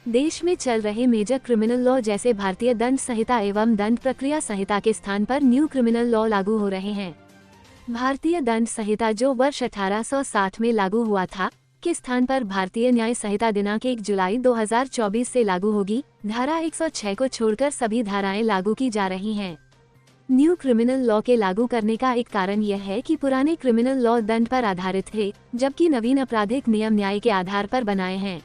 देश में चल रहे मेजर क्रिमिनल लॉ जैसे भारतीय दंड संहिता एवं दंड प्रक्रिया संहिता के स्थान पर न्यू क्रिमिनल लॉ लागू हो रहे हैं। भारतीय दंड संहिता जो वर्ष 1860 में लागू हुआ था, के स्थान पर भारतीय न्याय संहिता दिनांक 1 जुलाई 2024 से लागू होगी। धारा 106 को छोड़कर सभी धाराएं लागू की जा रही हैं। न्यू क्रिमिनल लॉ के लागू करने का एक कारण यह है कि पुराने क्रिमिनल लॉ दंड पर आधारित थे, जबकि नवीन आपराधिक नियम न्याय के आधार पर बनाए हैं।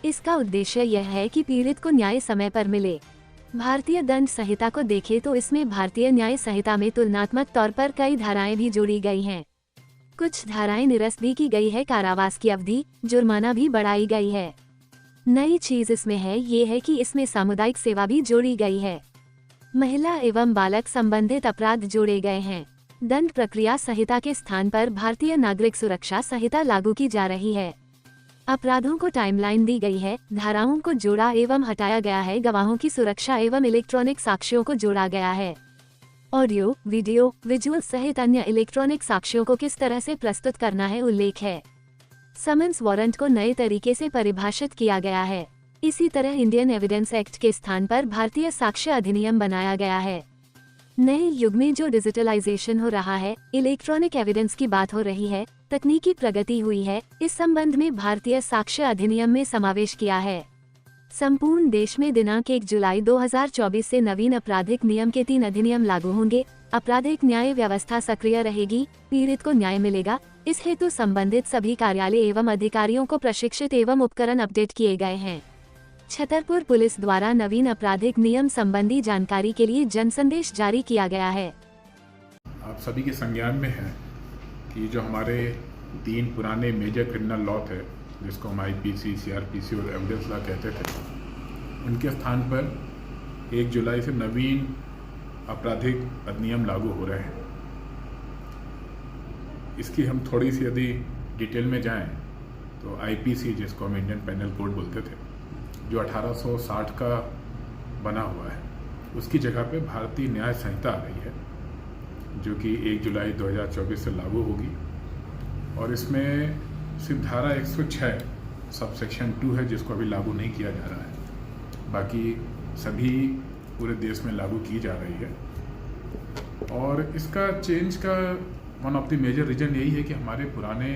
इसका उद्देश्य यह है कि पीड़ित को न्याय समय पर मिले। भारतीय दंड संहिता को देखें तो इसमें भारतीय न्याय संहिता में तुलनात्मक तौर पर कई धाराएं भी जोड़ी गई हैं। कुछ धाराएं निरस्त भी की गई है, कारावास की अवधि, जुर्माना भी बढ़ाई गई है। नई चीज इसमें है ये है कि इसमें सामुदायिक सेवा भी जोड़ी गई है। महिला एवं बालक संबंधित अपराध जोड़े गए हैं। दंड प्रक्रिया संहिता के स्थान पर भारतीय नागरिक सुरक्षा संहिता लागू की जा रही है। अपराधों को टाइमलाइन दी गई है, धाराओं को जोड़ा एवं हटाया गया है, गवाहों की सुरक्षा एवं इलेक्ट्रॉनिक साक्ष्यों को जोड़ा गया है। ऑडियो, वीडियो, विजुअल सहित अन्य इलेक्ट्रॉनिक साक्ष्यों को किस तरह से प्रस्तुत करना है उल्लेख है। समन्स वारंट को नए तरीके से परिभाषित किया गया है। इसी तरह इंडियन एविडेंस एक्ट के स्थान पर भारतीय साक्ष्य अधिनियम बनाया गया है। नए युग में जो डिजिटलाइजेशन हो रहा है, इलेक्ट्रॉनिक एविडेंस की बात हो रही है, तकनीकी प्रगति हुई है, इस संबंध में भारतीय साक्ष्य अधिनियम में समावेश किया है। संपूर्ण देश में दिनांक 1 जुलाई 2024 से नवीन आपराधिक नियम के 3 अधिनियम लागू होंगे। आपराधिक न्याय व्यवस्था सक्रिय रहेगी, पीड़ित को न्याय मिलेगा। इस हेतु संबंधित सभी कार्यालय एवं अधिकारियों को प्रशिक्षित एवं उपकरण अपडेट किए गए हैं। छतरपुर पुलिस द्वारा नवीन आपराधिक नियम संबंधी जानकारी के लिए जनसंदेश जारी किया गया है। आप सभी के संज्ञान में है कि जो हमारे 3 पुराने मेजर क्रिमिनल लॉ थे, जिसको हम आईपीसी, सीआरपीसी और एविडेंस लॉ कहते थे, उनके स्थान पर 1 जुलाई से नवीन आपराधिक अधिनियम लागू हो रहे हैं। इसकी हम थोड़ी सी यदि डिटेल में जाएं तो आईपीसी, जिसको हम इंडियन पेनल कोड बोलते थे, जो 1860 का बना हुआ है, उसकी जगह पे भारतीय न्याय संहिता आ रही है, जो कि 1 जुलाई 2024 से लागू होगी। और इसमें सिर्फ धारा 106 सबसेक्शन 2 है, जिसको अभी लागू नहीं किया जा रहा है। बाकी सभी पूरे देश में लागू की जा रही है। और इसका चेंज का one of the major reason यही है कि हमारे पुराने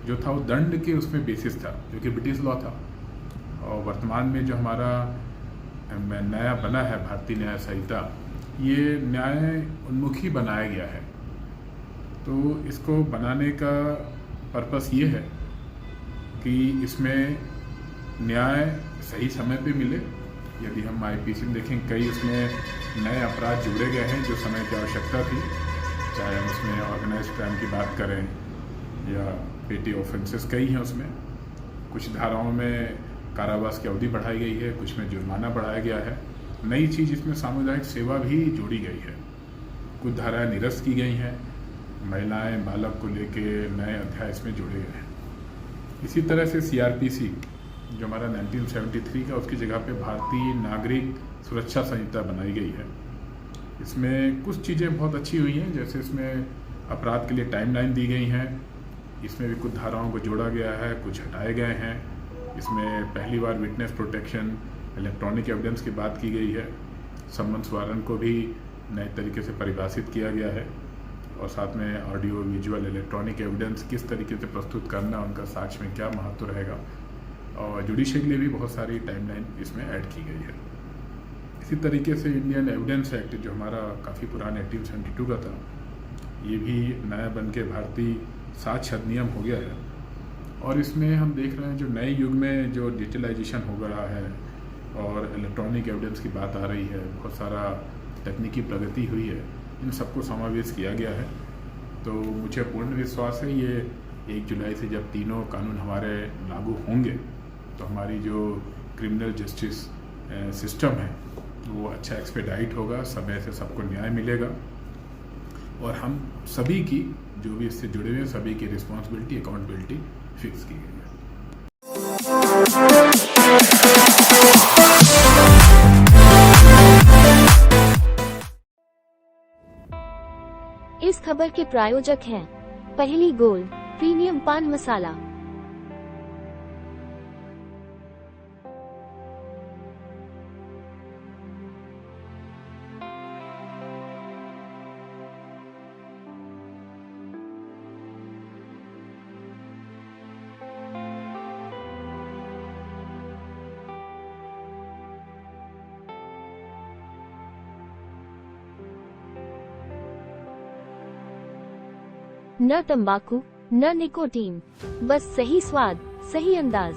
जो था वो दंड के उसमें बेसिस था, जो कि ब्रिटिश लॉ था। और वर्तमान में जो हमारा नया बना है भारतीय न्याय संहिता, ये न्याय उन्मुखी बनाया गया है। तो इसको बनाने का पर्पस ये है कि इसमें न्याय सही समय पे मिले। यदि हम आईपीसी में देखें, कई उसमें नए अपराध जुड़े गए हैं जो समय की आवश्यकता थी, चाहे हम उसमें ऑर्गेनाइज्ड क्राइम की बात करें या पेटी ऑफेंसेस, कई हैं उसमें। कुछ धाराओं में कारावास की अवधि बढ़ाई गई है, कुछ में जुर्माना बढ़ाया गया है। नई चीज़ इसमें सामुदायिक सेवा भी जोड़ी गई है। कुछ धाराएं निरस्त की गई हैं, महिलाएं, बालक को लेके नए अध्याय इसमें जोड़े गए हैं। इसी तरह से सीआरपीसी, जो हमारा 1973 का, उसकी जगह पे भारतीय नागरिक सुरक्षा संहिता बनाई गई है। इसमें कुछ चीज़ें बहुत अच्छी हुई हैं, जैसे इसमें अपराध के लिए टाइमलाइन दी गई हैं। इसमें भी कुछ धाराओं को जोड़ा गया है, कुछ हटाए गए हैं। इसमें पहली बार विटनेस प्रोटेक्शन, इलेक्ट्रॉनिक एविडेंस की बात की गई है। समन्स वारंट को भी नए तरीके से परिभाषित किया गया है। और साथ में ऑडियो, विजुअल, इलेक्ट्रॉनिक एविडेंस किस तरीके से प्रस्तुत करना, उनका साक्ष्य में क्या महत्व रहेगा। और जुडिशरी के लिए भी बहुत सारी टाइमलाइन इसमें ऐड की गई है। इसी तरीके से इंडियन एविडेंस एक्ट, जो हमारा काफ़ी पुराना 1872 का था, ये भी नया बन के भारतीय साक्ष्य अधिनियम हो गया है। और इसमें हम देख रहे हैं जो नए युग में जो डिजिटलाइजेशन हो रहा है और इलेक्ट्रॉनिक एविडेंस की बात आ रही है, बहुत सारा तकनीकी प्रगति हुई है, इन सबको समावेश किया गया है। तो मुझे पूर्ण विश्वास है ये 1 जुलाई से जब तीनों कानून हमारे लागू होंगे तो हमारी जो क्रिमिनल जस्टिस सिस्टम है वो अच्छा एक्सपेडाइट होगा, समय से सबको न्याय मिलेगा। और हम सभी की, जो भी इससे जुड़े हुए हैं, सभी की रिस्पॉन्सिबिलिटी, अकाउंटेबिलिटी फिक्स की गई है। इस खबर के प्रायोजक हैं पहली गोल्ड प्रीमियम पान मसाला। न तंबाकू, न निकोटीन, बस सही स्वाद, सही अंदाज।